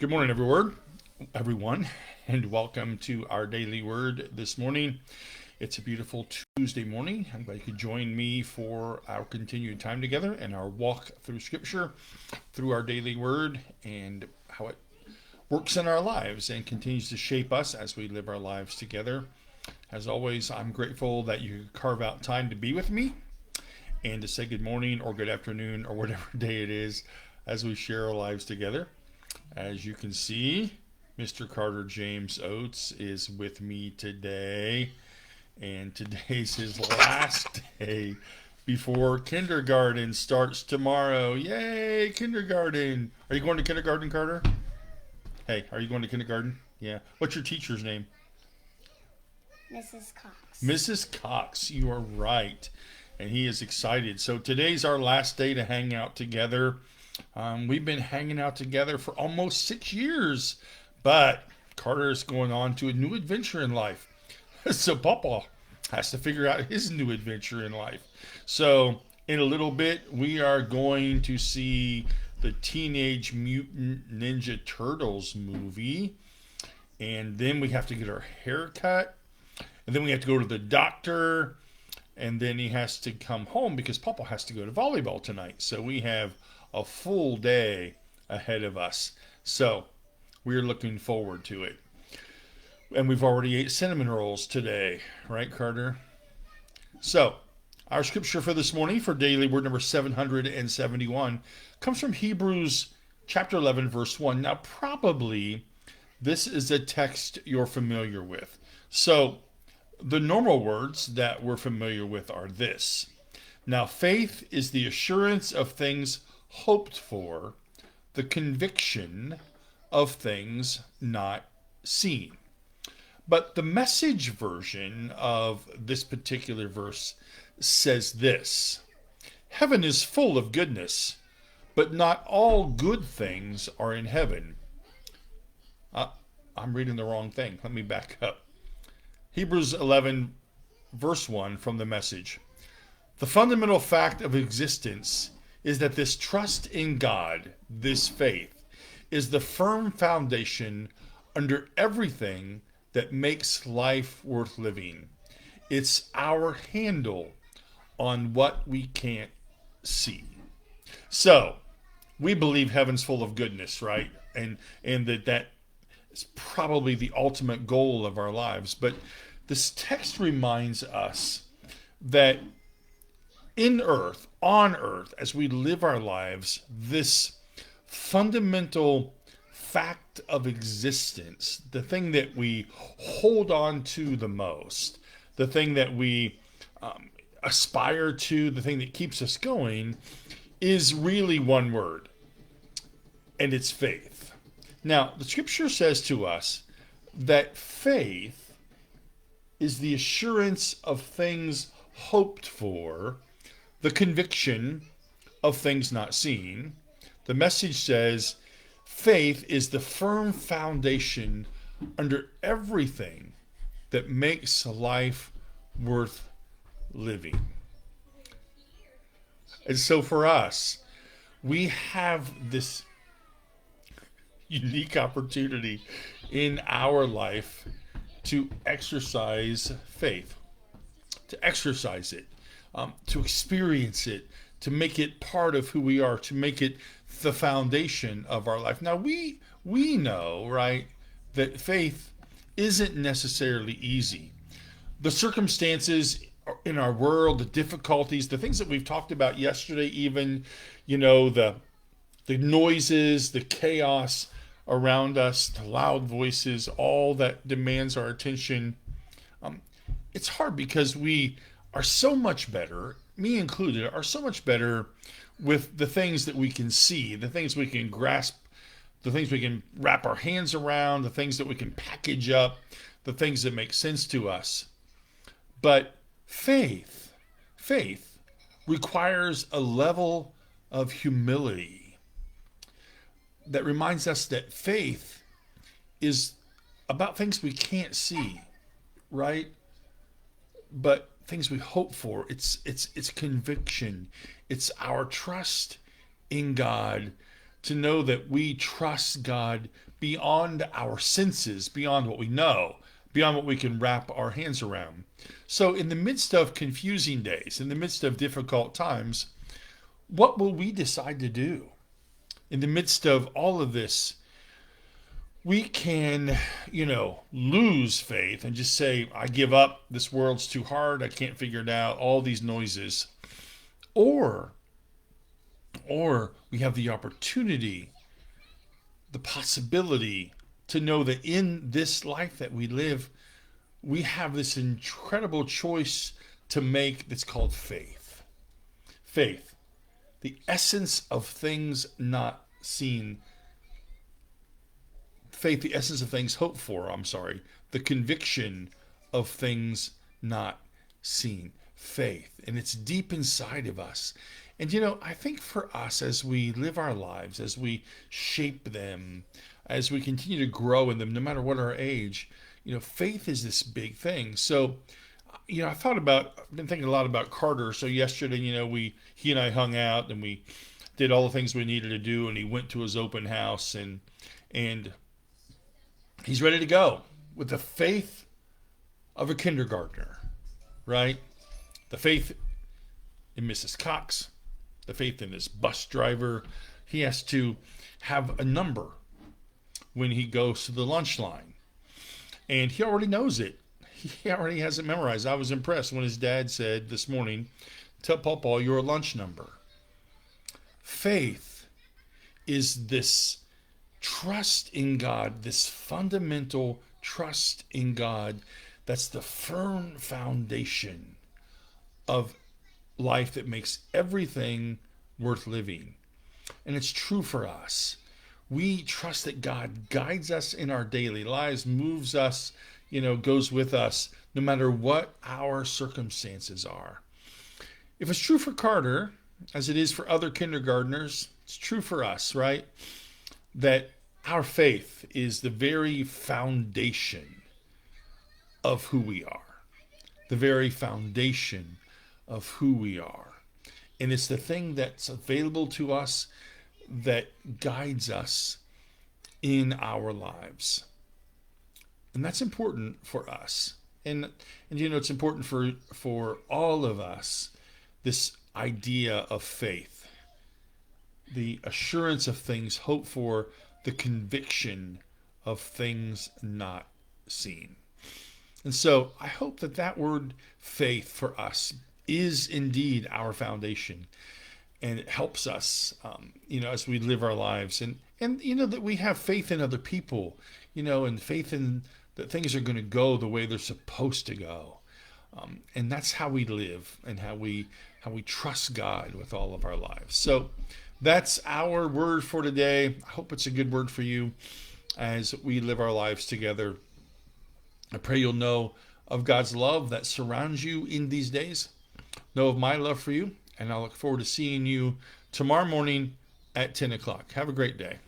Good morning, everyone, and welcome to our daily word this morning. It's a beautiful Tuesday morning. I'm glad you could join me for our continued time together and our walk through Scripture, through our daily word, and how it works in our lives and continues to shape us as we live our lives together. As always, I'm grateful that you carve out time to be with me and to say good morning or good afternoon or whatever day it is as we share our lives together. As you can see, Mr. Carter James Oates is with me today, and today's his last day before kindergarten starts tomorrow. Yay, kindergarten! Are you going to kindergarten, Carter? Hey, are you going to kindergarten? Yeah. What's your teacher's name? Mrs. Cox. Mrs. Cox, you are right. And he is excited. So today's our last day to hang out together. We've been hanging out together for almost 6 years, but Carter is going on to a new adventure in life. So Papa has to figure out his new adventure in life. So in a little bit, we are going to see the Teenage Mutant Ninja Turtles movie. And then we have to get our hair cut. And then we have to go to the doctor. And then he has to come home because Papa has to go to volleyball tonight. So we have a full day ahead of us. So we're looking forward to it. And we've already ate cinnamon rolls today, right, Carter? So our scripture for this morning for daily word number 771 comes from Hebrews chapter 11, verse 1. Now, probably this is a text you're familiar with. So the normal words that we're familiar with are this. Now, faith is the assurance of things hoped for, the conviction of things not seen. But the Message version of this particular verse says this: Heaven is full of goodness, but not all good things are in heaven. I'm reading the wrong thing. Let me back up. Hebrews 11, verse 1 from the Message. The fundamental fact of existence is that this trust in God, this faith, is the firm foundation under everything that makes life worth living. It's our handle on what we can't see. So, we believe heaven's full of goodness, right? And that is probably the ultimate goal of our lives. But this text reminds us that on earth, as we live our lives, this fundamental fact of existence, the thing that we hold on to the most, the thing that we aspire to, the thing that keeps us going, is really one word, and it's faith. Now, the scripture says to us that faith is the assurance of things hoped for, the conviction of things not seen. The Message says faith is the firm foundation under everything that makes life worth living. And so for us, we have this unique opportunity in our life to exercise faith, to exercise it, to experience it, to make it part of who we are, to make it the foundation of our life. Now, we know, right, that faith isn't necessarily easy. The circumstances in our world, the difficulties, the things that we've talked about yesterday, even, the noises, the chaos around us, the loud voices, all that demands our attention. It's hard because we are so much better, me included, are so much better with the things that we can see, the things we can grasp, the things we can wrap our hands around, the things that we can package up, the things that make sense to us. But faith requires a level of humility that reminds us that faith is about things we can't see, right? But things we hope for. It's conviction. It's our trust in God, to know that we trust God beyond our senses, beyond what we know, beyond what we can wrap our hands around. So, in the midst of confusing days, in the midst of difficult times, what will we decide to do? In the midst of all of this, we can, lose faith and just say, I give up. This world's too hard. I can't figure it out. All these noises. Or we have the opportunity, the possibility to know that in this life that we live, we have this incredible choice to make that's called faith. Faith, the essence of things not seen. Faith, the essence of things hoped for, the conviction of things not seen. Faith, and it's deep inside of us. And I think for us, as we live our lives, as we shape them, as we continue to grow in them, no matter what our age, faith is this big thing. So, I've been thinking a lot about Carter. So yesterday, he and I hung out and we did all the things we needed to do, and he went to his open house and he's ready to go with the faith of a kindergartner, right? The faith in Mrs. Cox, the faith in his bus driver. He has to have a number when he goes to the lunch line. And he already knows it. He already has it memorized. I was impressed when his dad said this morning, tell Pawpaw your lunch number. Faith is this trust in God, this fundamental trust in God that's the firm foundation of life that makes everything worth living. And it's true for us. We trust that God guides us in our daily lives, moves us, goes with us, no matter what our circumstances are. If it's true for Carter, as it is for other kindergartners, it's true for us, right? That our faith is the very foundation of who we are. The very foundation of who we are. And it's the thing that's available to us that guides us in our lives. And that's important for us. And it's important for all of us, this idea of faith. The assurance of things hoped for, the conviction of things not seen. And so I hope that word faith for us is indeed our foundation, and it helps us, as we live our lives, and that we have faith in other people, and faith in that things are going to go the way they're supposed to go, and that's how we live and how we trust God with all of our lives. So that's our word for today. I hope it's a good word for you as we live our lives together. I pray you'll know of God's love that surrounds you in these days. Know of my love for you, and I look forward to seeing you tomorrow morning at 10 o'clock. Have a great day.